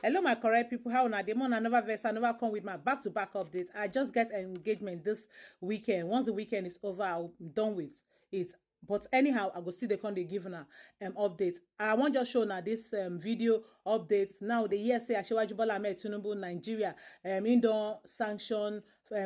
Hello, my correct people. How na the month? I never verse. I never come with my back-to-back updates. I just get an engagement this weekend. Once the weekend is over, I'm done with it. But anyhow, I go still dey come dey give una update. I wan just show na this video update. Now the year say Asiwaju Bola Ahmed Tinubu Nigeria im don sanction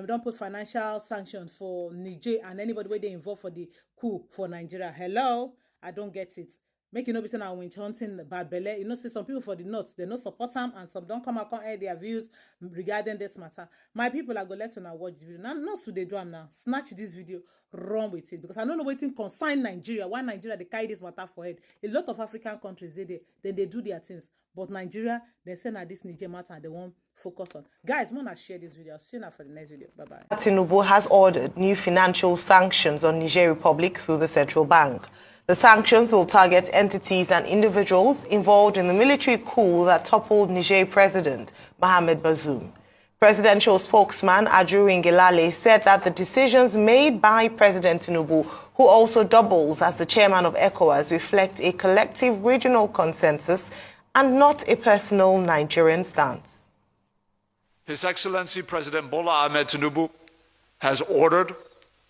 don put financial sanctions for Niger and anybody wey dey involved for the coup for Nigeria. Hello, I don't get it. Make you know be say na winch hunting bad belle. You know, say some people for the north they no support am and some don't come out and air their views regarding this matter. My people, I go let una watch the video. Now, not so they do am now. Snatch this video, run with it, because I don't know wetin concern Nigeria. Why Nigeria they carry this matter for head? A lot of African countries then they do their things, but Nigeria they say na this Niger matter and they won't focus on. Guys, wanna share this video. I'll see you now for the next video. Bye bye. Tinubu has ordered new financial sanctions on Niger Republic through the central bank. The sanctions will target entities and individuals involved in the military coup that toppled Niger President Mohamed Bazoum. Presidential spokesman Ajuri Ngelale said that the decisions made by President Tinubu, who also doubles as the chairman of ECOWAS, reflect a collective regional consensus and not a personal Nigerian stance. His Excellency President Bola Ahmed Tinubu has ordered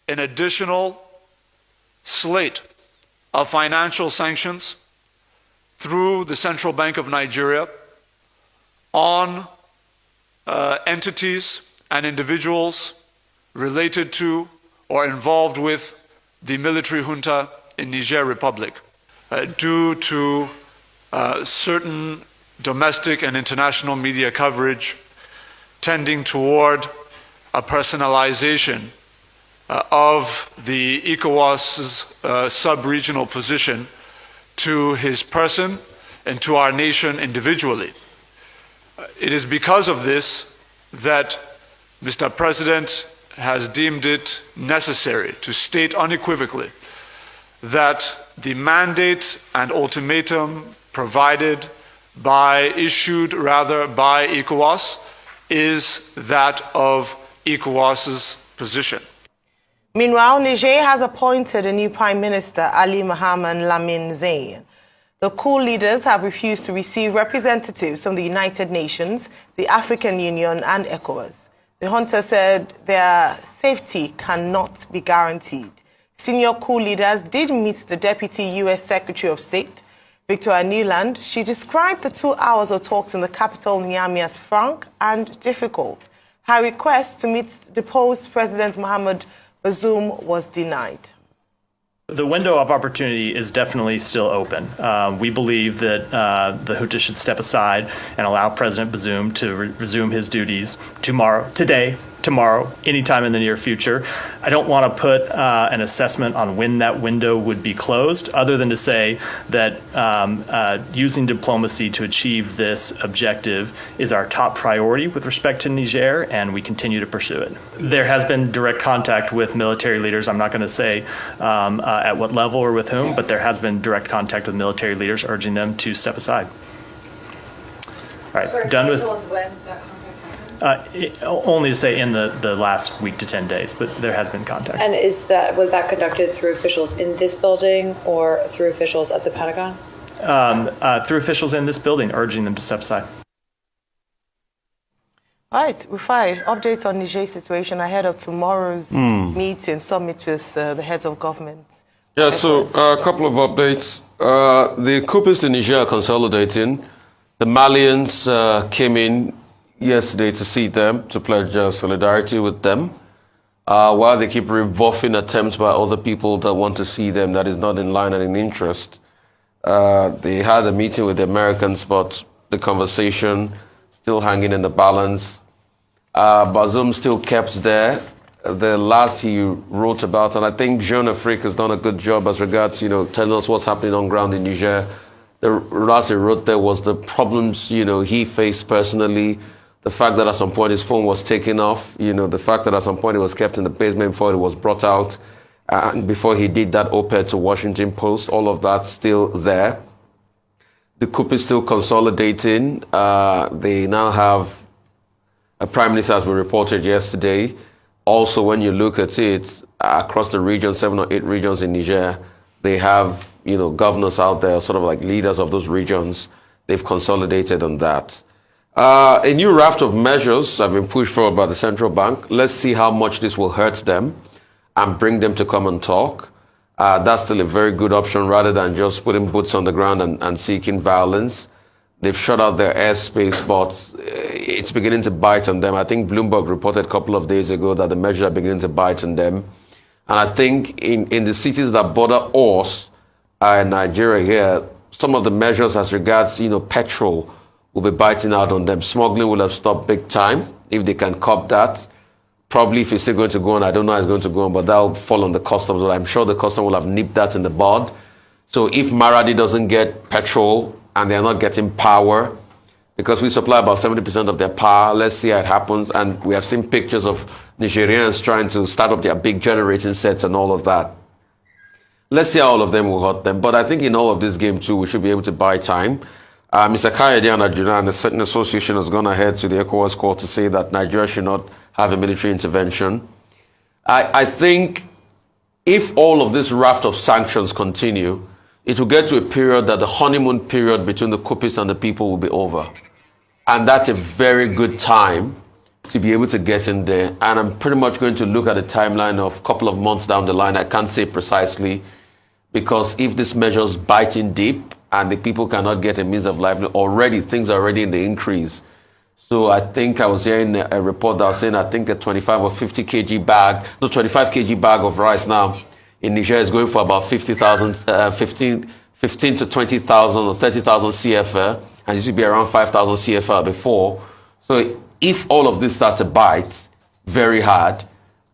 an additional slate of financial sanctions through the Central Bank of Nigeria on entities and individuals related to or involved with the military junta in Niger Republic due to certain domestic and international media coverage tending toward a personalization of the ECOWAS's sub-regional position to his person and to our nation individually. It is because of this that Mr. President has deemed it necessary to state unequivocally that the mandate and ultimatum issued by ECOWAS is that of ECOWAS's position. Meanwhile, Niger has appointed a new Prime Minister, Ali Mohamed Lamine Zein. The coup leaders have refused to receive representatives from the United Nations, the African Union, and ECOWAS. The junta said their safety cannot be guaranteed. Senior coup leaders did meet the Deputy U.S. Secretary of State, Victoria Nuland. She described the 2 hours of talks in the capital, Niamey, as frank and difficult. Her request to meet deposed President Mohamed Bazoum was denied. The window of opportunity is definitely still open. We believe that the junta should step aside and allow President Bazoum to resume his duties tomorrow, anytime in the near future. I don't want to put an assessment on when that window would be closed, other than to say that using diplomacy to achieve this objective is our top priority with respect to Niger, and we continue to pursue it. There has been direct contact with military leaders. I'm not going to say at what level or with whom, but there has been direct contact with military leaders urging them to step aside. All right, sorry, done with. Tell us when that contact happened? Only to say in the last week to 10 days, but there has been contact. And was that conducted through officials in this building or through officials at the Pentagon? Through officials in this building, urging them to step aside. All right, Rufai, updates on Niger's situation ahead of tomorrow's summit with the heads of government. Yeah, so a couple of updates. The coupists in Niger are consolidating. The Malians came in yesterday to see them, to pledge solidarity with them, while they keep rebuffing attempts by other people that want to see them that is not in line and in interest. They had a meeting with the Americans, but the conversation still hanging in the balance. Bazoum still kept there. The last he wrote about, and I think Jean Afrique has done a good job as regards, telling us what's happening on ground in Niger. The last he wrote there was the problems, he faced personally. The fact that at some point his phone was taken off, the fact that at some point it was kept in the basement before it was brought out, and before he did that op-ed to Washington Post, all of that still there. The coup is still consolidating. They now have a prime minister, as we reported yesterday. Also, when you look at it, across the region, 7 or 8 regions in Niger, they have, governors out there, sort of like leaders of those regions. They've consolidated on that. A new raft of measures have been pushed forward by the central bank. Let's see how much this will hurt them and bring them to come and talk. That's still a very good option rather than just putting boots on the ground and seeking violence. They've shut out their airspace, but it's beginning to bite on them. I think Bloomberg reported a couple of days ago that the measures are beginning to bite on them. And I think in the cities that border us in Nigeria here, some of the measures as regards, petrol will be biting out on them. Smuggling will have stopped big time if they can curb that. Probably if it's still going to go on, I don't know how it's going to go on, but that'll fall on the customs. But I'm sure the customs will have nipped that in the bud. So if Maradi doesn't get petrol and they're not getting power, because we supply about 70% of their power, let's see how it happens. And we have seen pictures of Nigerians trying to start up their big generating sets and all of that. Let's see how all of them will hurt them. But I think in all of this game too, we should be able to buy time. Mr. Kayode Anajuna and the certain association has gone ahead to the ECOWAS court to say that Nigeria should not have a military intervention. I think if all of this raft of sanctions continue, it will get to a period that the honeymoon period between the coupists and the people will be over. And that's a very good time to be able to get in there. And I'm pretty much going to look at a timeline of a couple of months down the line. I can't say precisely, because if these measures bite in deep and the people cannot get a means of livelihood, already things are already in the increase. So I think I was hearing a report that was saying I think a 25 or 50 kg bag, no, 25 kg bag of rice now in Niger is going for about 50,000, 15 to 20,000 or 30,000 CFA, and it used to be around 5,000 CFA before. So if all of this starts to bite very hard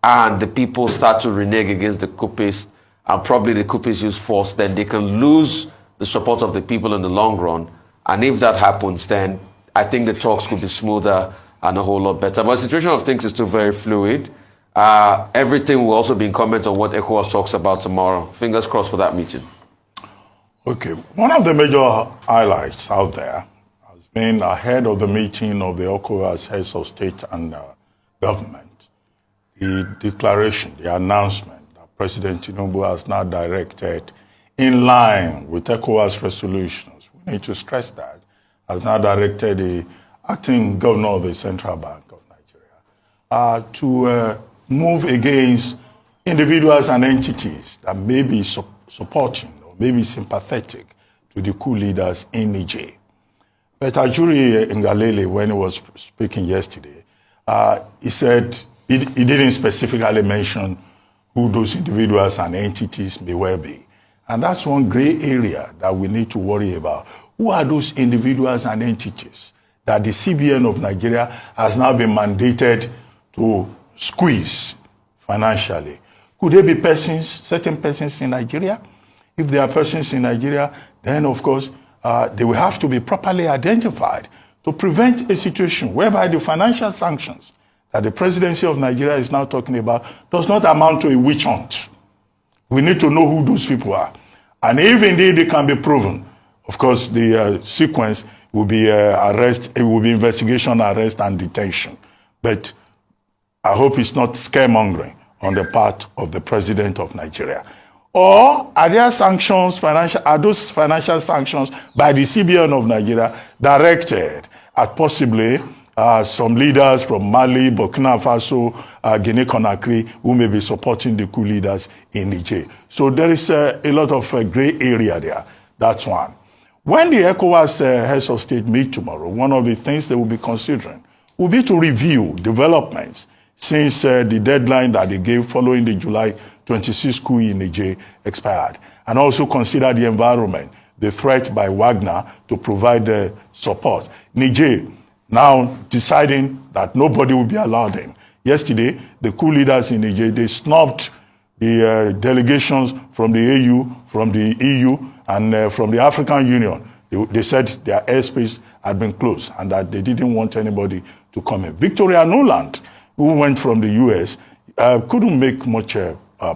and the people start to renege against the coupists and probably the coupists use force, then they can lose the support of the people in the long run. And if that happens, then I think the talks could be smoother and a whole lot better. But the situation of things is still very fluid. Everything will also be in comment on what ECOWAS talks about tomorrow. Fingers crossed for that meeting. Okay, one of the major highlights out there has been ahead of the meeting of the ECOWAS heads of state and government, the declaration, the announcement that President Tinubu has now directed in line with ECOWAS resolutions. We need to stress that, has now directed the acting governor of the Central Bank of Nigeria to move against individuals and entities that may be supporting or may be sympathetic to the coup leaders in Niger. But Ajuri Ngalale, when he was speaking yesterday, he said he didn't specifically mention who those individuals and entities may well be. And that's one gray area that we need to worry about. Who are those individuals and entities that the CBN of Nigeria has now been mandated to squeeze financially? Could they be persons, certain persons in Nigeria? If there are persons in Nigeria, then of course, they will have to be properly identified to prevent a situation whereby the financial sanctions that the presidency of Nigeria is now talking about does not amount to a witch hunt. We need to know who those people are. And if indeed it can be proven, of course, the sequence will be arrest, it will be investigation, arrest, and detention. But I hope it's not scaremongering on the part of the president of Nigeria. Or are there sanctions, are those financial sanctions by the CBN of Nigeria directed at possibly some leaders from Mali, Burkina Faso, Guinea-Conakry, who may be supporting the coup leaders in Niger? So there is a lot of gray area there. That's one. When the ECOWAS heads of state meet tomorrow, one of the things they will be considering will be to review developments since the deadline that they gave following the July 26 coup in Niger expired, and also consider the environment, the threat by Wagner to provide support. Niger now deciding that nobody will be allowed in. Yesterday, the coup leaders in Niger, they snubbed the delegations from the AU, from the EU, and from the African Union. They said their airspace had been closed and that they didn't want anybody to come in. Victoria Nuland, who went from the US, couldn't make much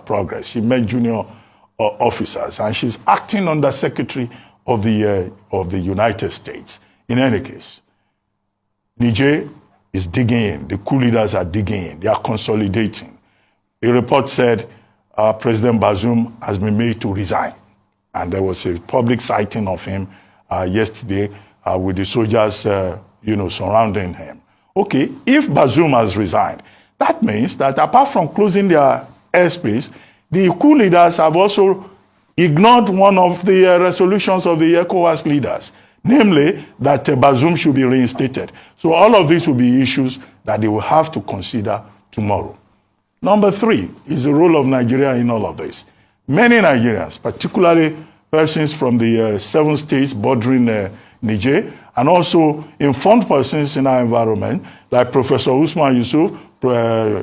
progress. She met junior officers, and she's acting under Secretary of the United States. In any case, Niger is digging in. The coup leaders are digging in. They are consolidating. A report said President Bazoum has been made to resign. And there was a public sighting of him yesterday with the soldiers surrounding him. Okay, if Bazoum has resigned, that means that apart from closing their airspace, the coup leaders have also ignored one of the resolutions of the ECOWAS leaders, namely that Bazoum should be reinstated. So all of these will be issues that they will have to consider tomorrow. Number 3 is the role of Nigeria in all of this. Many Nigerians, particularly persons from the 7 states bordering Niger, and also informed persons in our environment, like Professor Usman Yusuf,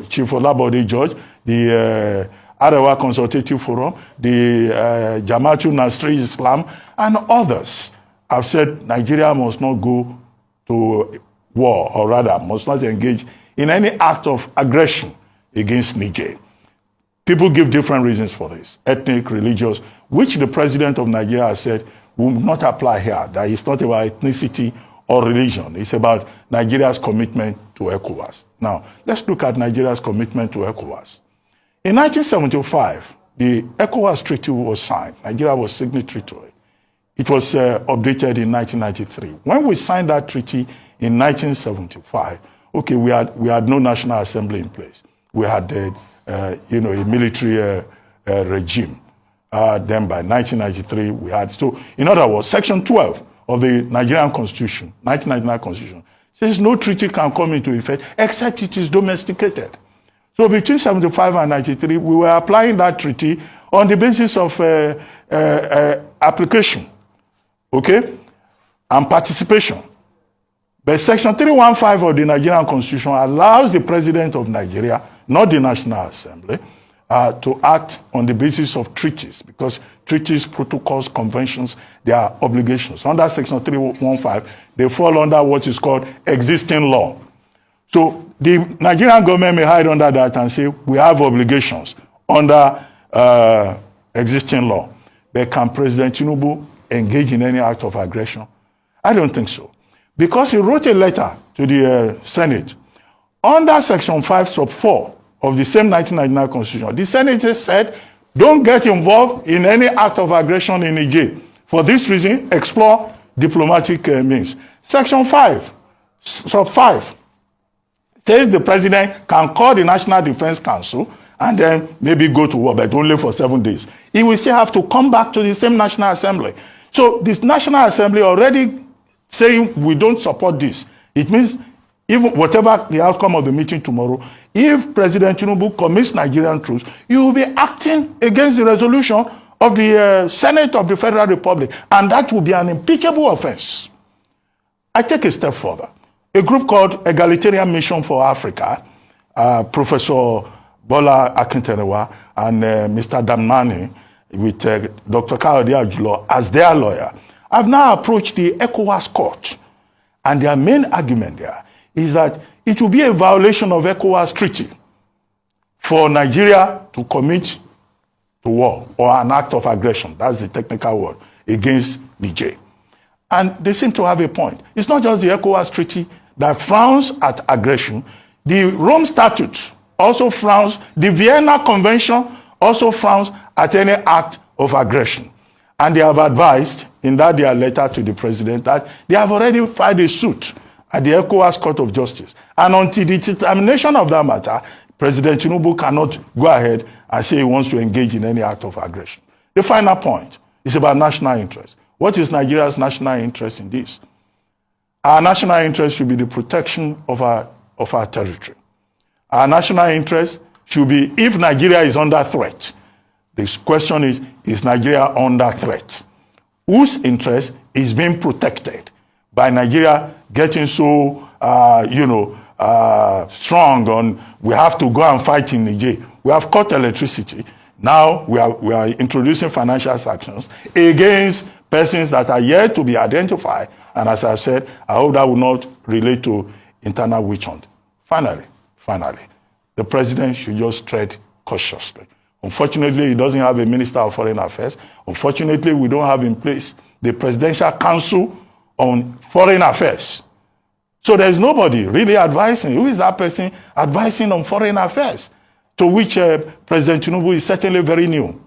Chief Olabode George, the Arewa Consultative Forum, the Jamaatul Nasri Islam, and others have said Nigeria must not go to war, or rather must not engage in any act of aggression against Niger. People give different reasons for this, ethnic, religious, which the president of Nigeria has said will not apply here, that it's not about ethnicity or religion. It's about Nigeria's commitment to ECOWAS. Now, let's look at Nigeria's commitment to ECOWAS. In 1975, the ECOWAS treaty was signed. Nigeria was signatory to it. It was updated in 1993. When we signed that treaty in 1975, okay, we had no National Assembly in place. We had a military regime. Then by 1993, we had, so in other words, Section 12 of the Nigerian Constitution, 1999 Constitution, says no treaty can come into effect except it is domesticated. So between 75 and 93, we were applying that treaty on the basis of application, okay, and participation. But Section 315 of the Nigerian Constitution allows the President of Nigeria, not the National Assembly, to act on the basis of treaties, because treaties, protocols, conventions, they are obligations. Under Section 315, they fall under what is called existing law. So the Nigerian government may hide under that and say, we have obligations under existing law. But can President Tinubu engage in any act of aggression? I don't think so. Because he wrote a letter to the Senate. Under Section 5, Sub 4 of the same 1999 Constitution, the Senate said, don't get involved in any act of aggression in Niger. For this reason, explore diplomatic means. Section 5, Sub 5, says the president can call the National Defense Council and then maybe go to war, but only for 7 days. He will still have to come back to the same National Assembly. So this National Assembly already saying we don't support this. It means even whatever the outcome of the meeting tomorrow, if President Tinubu commits Nigerian troops, you will be acting against the resolution of the Senate of the Federal Republic, and that will be an impeachable offense. I take a step further. A group called Egalitarian Mission for Africa, Professor Bola Akinterewa and Mr. Damnani, with Dr. Kayode Ajulo as their lawyer, have now approached the ECOWAS court. And their main argument there is that it will be a violation of ECOWAS treaty for Nigeria to commit to war or an act of aggression, that's the technical word, against Niger. And they seem to have a point. It's not just the ECOWAS treaty that frowns at aggression. The Rome Statute also frowns, the Vienna Convention also frowns at any act of aggression. And they have advised in that their letter to the president that they have already filed a suit at the ECOWAS Court of Justice. And until the determination of that matter, President Tinubu cannot go ahead and say he wants to engage in any act of aggression. The final point is about national interest. What is Nigeria's national interest in this? Our national interest should be the protection of our territory. Our national interest should be, if Nigeria is under threat, the question is Nigeria under threat? Whose interest is being protected by Nigeria getting so, strong on we have to go and fight in Niger? We have cut electricity. Now we are introducing financial sanctions against persons that are yet to be identified. And as I said, I hope that will not relate to internal witch hunt. Finally, the president should just tread cautiously. Unfortunately, he doesn't have a Minister of Foreign Affairs. Unfortunately, we don't have in place the Presidential Council on Foreign Affairs. So there's nobody really advising. Who is that person advising on foreign affairs? To which President Tinubu is certainly very new.